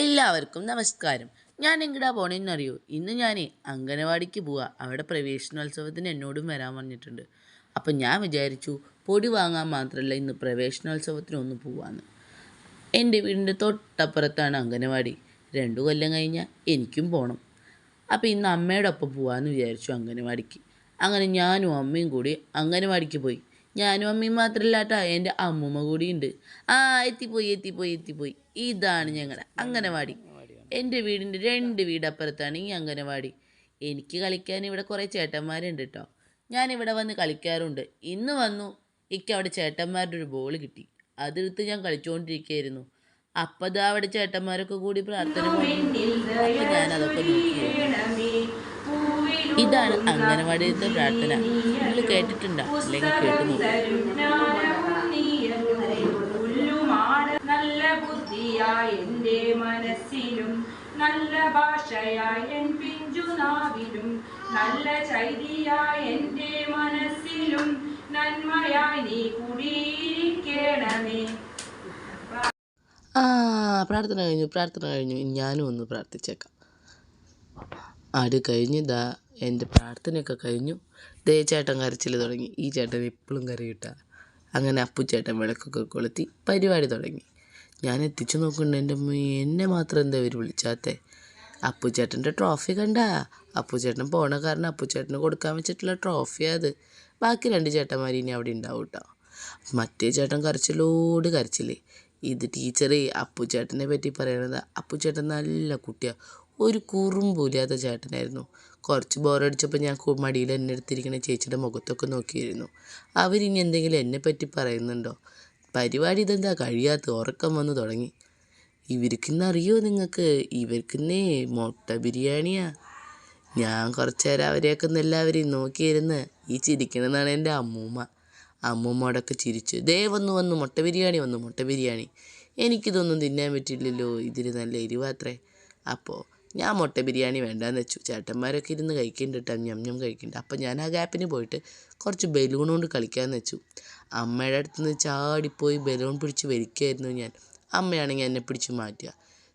എല്ലാവർക്കും നമസ്കാരം. ഞാൻ എങ്ങടാ പോണേന്നറിയോ? ഇന്ന് ഞാൻ അംഗനവാടിക്ക് പോവാ. അവിടെ പ്രവേശനോത്സവത്തിന് എന്നോടും വരാൻ പറഞ്ഞിട്ടുണ്ട്. അപ്പം ഞാൻ വിചാരിച്ചു പൊടി വാങ്ങാൻ മാത്രമല്ല ഇന്ന് പ്രവേശനോത്സവത്തിനൊന്ന് പോവാന്ന്. എൻ്റെ വീടിൻ്റെ തൊട്ടപ്പുറത്താണ് അംഗനവാടി. 2 കൊല്ലം കഴിഞ്ഞാൽ എനിക്കും പോകണം. അപ്പോൾ ഇന്ന് അമ്മയുടെ ഒപ്പം പോവാമെന്ന് വിചാരിച്ചു അംഗനവാടിക്ക്. അങ്ങനെ ഞാനും അമ്മയും കൂടി അംഗനവാടിക്ക് പോയി. ഞാനും അമ്മയും മാത്രമല്ല കേട്ടോ, എൻ്റെ അമ്മൂമ്മ കൂടിയുണ്ട്. ആ, എത്തിപ്പോയി. ഇതാണ് ഞങ്ങളുടെ അംഗനവാടി. എൻ്റെ വീടിൻ്റെ 2 വീടപ്പുറത്താണ് ഈ അംഗനവാടി. എനിക്ക് കളിക്കാൻ ഇവിടെ കുറേ ചേട്ടന്മാരുണ്ട് കേട്ടോ. ഞാനിവിടെ വന്ന് കളിക്കാറുണ്ട്. ഇന്ന് വന്നു എനിക്ക് അവിടെ ചേട്ടന്മാരുടെ ഒരു ബോൾ കിട്ടി. അതെടുത്ത് ഞാൻ കളിച്ചുകൊണ്ടിരിക്കുകയായിരുന്നു. അപ്പം ദാ അവിടെ ചേട്ടന്മാരൊക്കെ കൂടി പ്രാർത്ഥന പറഞ്ഞു. അപ്പം ഞാനതൊക്കെ നോക്കി. ഇതാണ് അംഗനവാടിയിലത്തെ പ്രാർത്ഥന. നിങ്ങൾ കേട്ടിട്ടുണ്ടോ? അല്ലെങ്കിൽ കേട്ടു നോക്കും. നല്ല ബുദ്ധിയായി എൻ്റെ മനസ്സിലും നല്ല ഭാഷയായി എൻ പിഞ്ചുനാവിലും നല്ല ചൈതിയായി എൻ്റെ മനസ്സിലും നന്മയായി നീ കുടിയിരിക്കണമേ. പ്രാർത്ഥന കഴിഞ്ഞു. ഞാനും ഒന്ന് പ്രാർത്ഥിച്ചേക്കാം. അത് കഴിഞ്ഞതാ എൻ്റെ പ്രാർത്ഥനയൊക്കെ കഴിഞ്ഞു. ദേ ചേട്ടൻ കരച്ചിൽ തുടങ്ങി. ഈ ചേട്ടൻ എപ്പോഴും കരയിട്ട. അങ്ങനെ അപ്പുച്ചേട്ടൻ വിളക്കൊക്കെ കൊളുത്തി പരിപാടി തുടങ്ങി. ഞാൻ എത്തിച്ചു നോക്കുന്നുണ്ട്. എൻ്റെ അമ്മ എന്നെ മാത്രം എന്താ ഇവർ വിളിച്ചാത്തേ? അപ്പുച്ചേട്ടൻ്റെ ട്രോഫി കണ്ട? അപ്പുച്ചേട്ടൻ പോണ കാരണം അപ്പുച്ചേട്ടന് കൊടുക്കാൻ വെച്ചിട്ടുള്ള ട്രോഫിയാണ് അത്. ബാക്കി 2 ചേട്ടന്മാർ ഇനി അവിടെ ഉണ്ടാവും കേട്ടോ. മറ്റേ ചേട്ടൻ കരച്ചിലോട് കരച്ചില്ലേ. ഇത് ടീച്ചറെ അപ്പുച്ചേട്ടനെ പറ്റി പറയണത്. അപ്പുച്ചേട്ടൻ നല്ല കുട്ടിയാണ്, ഒരു കുറുമ്പില്ലാത്ത ചേട്ടനായിരുന്നു. കുറച്ച് ബോറടിച്ചപ്പോൾ ഞാൻ മടിയിൽ എന്നെ എടുത്തിരിക്കണ ചേച്ചിയുടെ മുഖത്തൊക്കെ നോക്കിയിരുന്നു. അവരിനി എന്തെങ്കിലും എന്നെ പറ്റി പറയുന്നുണ്ടോ? പരിപാടി ഇതെന്താ കഴിയാത്ത? ഉറക്കം വന്ന് തുടങ്ങി. ഇവർക്കിന്നറിയോ നിങ്ങൾക്ക്? ഇവർക്കിന്നേ മുട്ട ബിരിയാണിയാ. ഞാൻ കുറച്ച് നേരം അവരെയൊക്കെ എല്ലാവരെയും നോക്കിയിരുന്ന് ഈ ചിരിക്കണമെന്നാണ് എൻ്റെ അമ്മൂമ്മയോടൊക്കെ ചിരിച്ചു. ദേ വന്നു മുട്ട ബിരിയാണി. എനിക്കിതൊന്നും തിന്നാൻ പറ്റില്ലല്ലോ, ഇതിന് നല്ല എരിവാത്രേ. അപ്പോൾ ഞാൻ മുട്ട ബിരിയാണി വേണ്ടാന്ന് വെച്ചു. ചേട്ടന്മാരൊക്കെ ഇരുന്ന് കഴിക്കുന്നുണ്ട്, ഞം കഴിക്കുന്നുണ്ട്. അപ്പം ഞാൻ ആ ഗ്യാപ്പിന് പോയിട്ട് കുറച്ച് ബലൂൺ കൊണ്ട് കളിക്കാമെന്ന് വെച്ചു. അമ്മയുടെ അടുത്ത് നിന്ന് ചാടിപ്പോയി ബലൂൺ പിടിച്ച് വലിക്കുകയായിരുന്നു ഞാൻ. അമ്മയാണെങ്കിൽ എന്നെ പിടിച്ച് മാറ്റുക.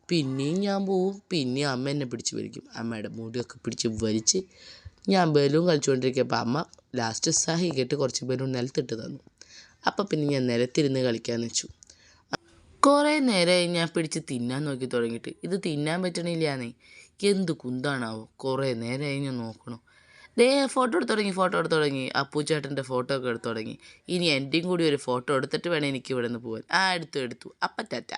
പിന്നെയും ഞാൻ പോവും, പിന്നെയും അമ്മ എന്നെ പിടിച്ച് വലിക്കും. അമ്മയുടെ മുടിയൊക്കെ പിടിച്ച് വലിച്ച് ഞാൻ ബലൂൺ കളിച്ചുകൊണ്ടിരിക്കുമ്പോൾ അമ്മ ലാസ്റ്റ് സഹികെട്ട് കുറച്ച് ബലൂൺ നിലത്തിട്ട് തന്നു. അപ്പം പിന്നെ ഞാൻ നിലത്തിരുന്ന് കളിക്കാമെന്ന് വെച്ചു. കുറേ നേരമായി ഞാൻ പിടിച്ച് തിന്നാൻ നോക്കി തുടങ്ങിയിട്ട്. ഇത് തിന്നാൻ പറ്റണില്ലാന്നേ. എന്ത് കുന്താണാവോ. കുറേ നേരമായി ഞാൻ നോക്കണു. ദേ ഫോട്ടോ എടുത്ത് തുടങ്ങി. അപ്പുച്ചേട്ടൻ്റെ ഫോട്ടോ ഒക്കെ എടുത്ത് തുടങ്ങി. ഇനി എൻ്റെയും കൂടി ഒരു ഫോട്ടോ എടുത്തിട്ട് വേണം എനിക്ക് ഇവിടെ നിന്ന് പോകാൻ. എടുത്തു. അപ്പം ടാറ്റ.